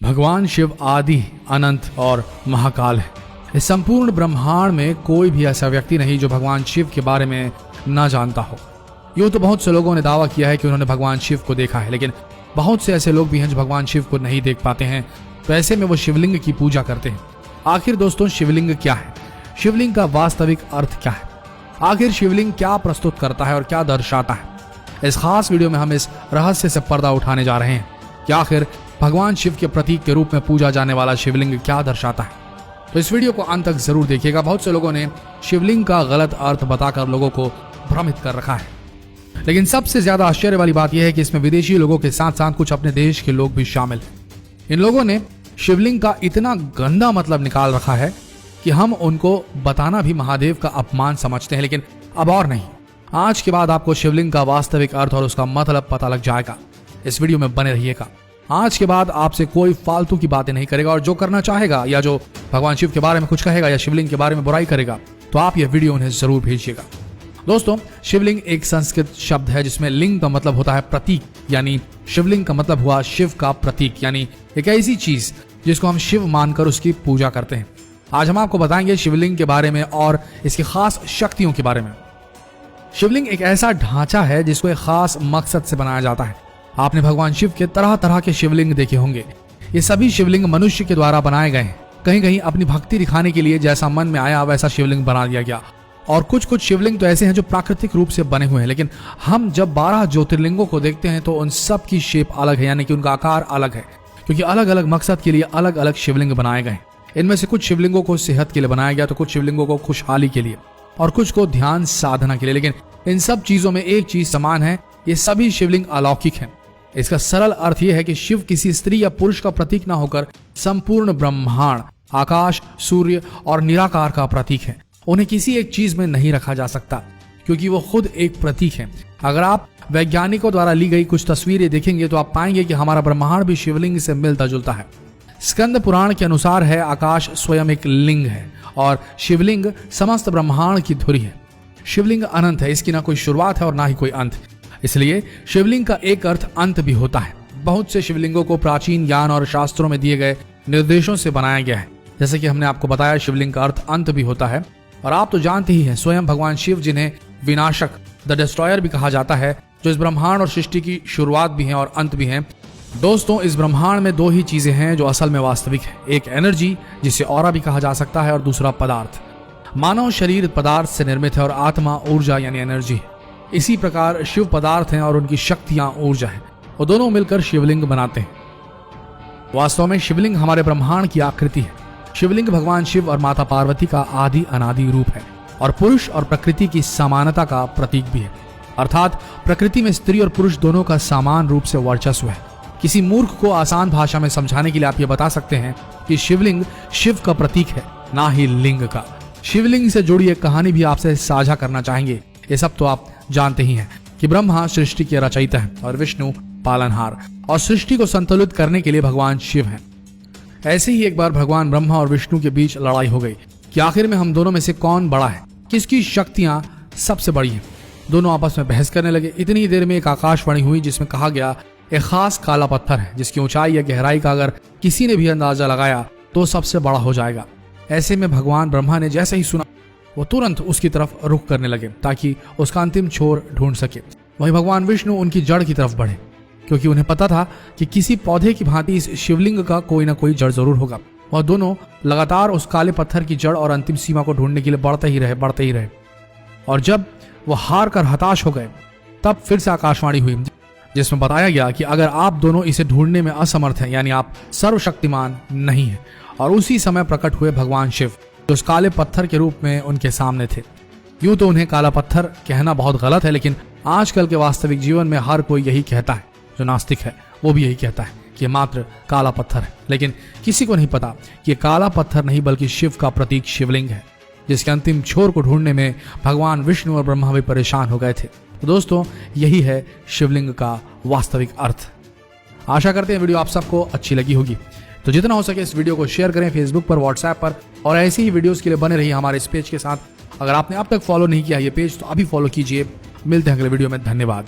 भगवान शिव आदि, अनंत और महाकाल है। इस संपूर्ण ब्रह्मांड में कोई भी ऐसा व्यक्ति नहीं जो भगवान शिव के बारे में न जानता हो। यूं तो बहुत से लोगों ने दावा किया है कि उन्होंने भगवान शिव को देखा है, लेकिन बहुत से ऐसे लोग भी हैं जो भगवान शिव को नहीं देख पाते हैं, तो ऐसे में वो शिवलिंग की पूजा करते हैं। आखिर दोस्तों, शिवलिंग क्या है? शिवलिंग का वास्तविक अर्थ क्या है? आखिर शिवलिंग क्या प्रस्तुत करता है और क्या दर्शाता है? इस खास वीडियो में हम इस रहस्य से पर्दा उठाने जा रहे हैं कि आखिर भगवान शिव के प्रतीक के रूप में पूजा जाने वाला शिवलिंग क्या दर्शाता है। तो इस वीडियो को अंत तक जरूर देखिएगा। बहुत से लोगों ने शिवलिंग का गलत अर्थ बताकर लोगों को भ्रमित कर रखा है, लेकिन सबसे ज्यादा आश्चर्य वाली बात यह है कि इसमें विदेशी लोगों के साथ साथ कुछ अपने देश के लोग भी शामिल हैं। इन लोगों ने शिवलिंग का इतना गंदा मतलब निकाल रखा है कि हम उनको बताना भी महादेव का अपमान समझते हैं, लेकिन अब और नहीं। आज के बाद आपको शिवलिंग का वास्तविक अर्थ और उसका मतलब पता लग जाएगा। इस वीडियो में बने रहिएगा। आज के बाद आपसे कोई फालतू की बातें नहीं करेगा, और जो करना चाहेगा या जो भगवान शिव के बारे में कुछ कहेगा या शिवलिंग के बारे में बुराई करेगा, तो आप यह वीडियो उन्हें जरूर भेजिएगा। दोस्तों, शिवलिंग एक संस्कृत शब्द है जिसमें लिंग का मतलब होता है प्रतीक, यानी शिवलिंग का मतलब हुआ शिव का प्रतीक, यानी एक ऐसी चीज जिसको हम शिव मानकर उसकी पूजा करते हैं। आज हम आपको बताएंगे शिवलिंग के बारे में और इसकी खास शक्तियों के बारे में। शिवलिंग एक ऐसा ढांचा है जिसको एक खास मकसद से बनाया जाता है। आपने भगवान शिव के तरह तरह के शिवलिंग देखे होंगे। ये सभी शिवलिंग मनुष्य के द्वारा बनाए गए हैं। कहीं कहीं अपनी भक्ति दिखाने के लिए जैसा मन में आया वैसा शिवलिंग बना दिया गया, और कुछ कुछ शिवलिंग तो ऐसे हैं जो प्राकृतिक रूप से बने हुए हैं। लेकिन हम जब 12 ज्योतिर्लिंगों को देखते हैं तो उन सब की शेप अलग है, यानी कि उनका आकार अलग है, क्योंकि अलग अलग मकसद के लिए अलग अलग शिवलिंग बनाए गए। इनमें से कुछ शिवलिंगों को सेहत के लिए बनाया गया, तो कुछ शिवलिंगों को खुशहाली के लिए, और कुछ को ध्यान साधना के लिए। लेकिन इन सब चीजों में एक चीज समान है, ये सभी शिवलिंग अलौकिक हैं। इसका सरल अर्थ यह है कि शिव किसी स्त्री या पुरुष का प्रतीक ना होकर संपूर्ण ब्रह्मांड, आकाश, सूर्य और निराकार का प्रतीक है। उन्हें किसी एक चीज में नहीं रखा जा सकता, क्योंकि वो खुद एक प्रतीक है। अगर आप वैज्ञानिकों द्वारा ली गई कुछ तस्वीरें देखेंगे तो आप पाएंगे कि हमारा ब्रह्मांड भी शिवलिंग से मिलता जुलता है। स्कंद पुराण के अनुसार है आकाश स्वयं एक लिंग है और शिवलिंग समस्त ब्रह्मांड की धुरी है। शिवलिंग अनंत है, इसकी ना कोई शुरुआत है और ना ही कोई अंत, इसलिए शिवलिंग का एक अर्थ अंत भी होता है। बहुत से शिवलिंगों को प्राचीन ज्ञान और शास्त्रों में दिए गए निर्देशों से बनाया गया है। जैसे कि हमने आपको बताया, शिवलिंग का अर्थ अंत भी होता है। और आप तो जानते ही हैं, स्वयं भगवान शिव जिन्हें विनाशक, द डिस्ट्रॉयर भी कहा जाता है, जो इस ब्रह्मांड और सृष्टि की शुरुआत भी हैं और अंत भी हैं। दोस्तों, इस ब्रह्मांड में दो ही चीजें हैं जो असल में वास्तविक है। एक एनर्जी, जिसे ऑरा भी कहा जा सकता है, और दूसरा पदार्थ। मानव शरीर पदार्थ से निर्मित है और आत्मा ऊर्जा यानी एनर्जी है। इसी प्रकार शिव पदार्थ हैं और उनकी शक्तियां ऊर्जा है, और दोनों मिलकर शिवलिंग बनाते हैं। वास्तव में शिवलिंग हमारे ब्रह्मांड की आकृति है। शिवलिंग भगवान शिव और माता पार्वती का आदि अनादि रूप है, और पुरुष और प्रकृति की समानता का प्रतीक भी है। अर्थात प्रकृति में स्त्री और पुरुष दोनों का समान रूप से वर्चस्व है। किसी मूर्ख को आसान भाषा में समझाने के लिए आप ये बता सकते हैं कि शिवलिंग शिव का प्रतीक है, ना ही लिंग का। शिवलिंग से जुड़ी एक कहानी भी आपसे साझा करना चाहेंगे। ये सब तो आप जानते ही हैं कि ब्रह्मा सृष्टि के रचयिता है और विष्णु पालनहार, और सृष्टि को संतुलित करने के लिए भगवान शिव हैं। ऐसे ही एक बार भगवान ब्रह्मा और विष्णु के बीच लड़ाई हो गई कि आखिर में हम दोनों में से कौन बड़ा है, किसकी शक्तियां सबसे बड़ी हैं। दोनों आपस में बहस करने लगे। इतनी देर में एक आकाशवाणी हुई जिसमें कहा गया, एक खास काला पत्थर है जिसकी ऊंचाई या गहराई का अगर किसी ने भी अंदाजा लगाया तो सबसे बड़ा हो जाएगा। ऐसे में भगवान ब्रह्मा ने जैसे ही सुना, वो तुरंत उसकी तरफ रुख करने लगे ताकि उसका अंतिम छोर ढूंढ सके। वहीं भगवान विष्णु उनकी जड़ की तरफ बढ़े, क्योंकि उन्हें पता था कि किसी पौधे की भांति इस शिवलिंग का कोई ना कोई जड़ जरूर होगा। वह दोनों लगातार उस काले पत्थर की जड़ और अंतिम सीमा को ढूंढने के लिए बढ़ते ही रहे। और जब वो हार कर हताश हो गए, तब फिर से आकाशवाणी हुई जिसमें बताया गया कि अगर आप दोनों इसे ढूंढने में असमर्थ हैं, यानी आप सर्वशक्तिमान नहीं हैं। और उसी समय प्रकट हुए भगवान शिव, जो उस काले पत्थर के रूप में उनके सामने थे। यूं तो उन्हें काला पत्थर कहना बहुत गलत है, लेकिन आजकल के वास्तविक जीवन में हर कोई यही कहता है। जो नास्तिक है वो भी यही कहता है कि मात्र काला पत्थर है, लेकिन किसी को नहीं पता कि ये काला पत्थर नहीं बल्कि शिव का प्रतीक शिवलिंग है, जिसके अंतिम छोर को ढूंढने में भगवान विष्णु और ब्रह्मा भी परेशान हो गए थे। तो दोस्तों, यही है शिवलिंग का वास्तविक अर्थ। आशा करते हैं वीडियो आप सबको अच्छी लगी होगी। तो जितना हो सके इस वीडियो को शेयर करें फेसबुक पर, व्हाट्सएप पर, और ऐसी ही वीडियोस के लिए बने रहिए हमारे इस पेज के साथ। अगर आपने अब तक फॉलो नहीं किया ये पेज तो अभी फॉलो कीजिए। मिलते हैं अगले वीडियो में। धन्यवाद।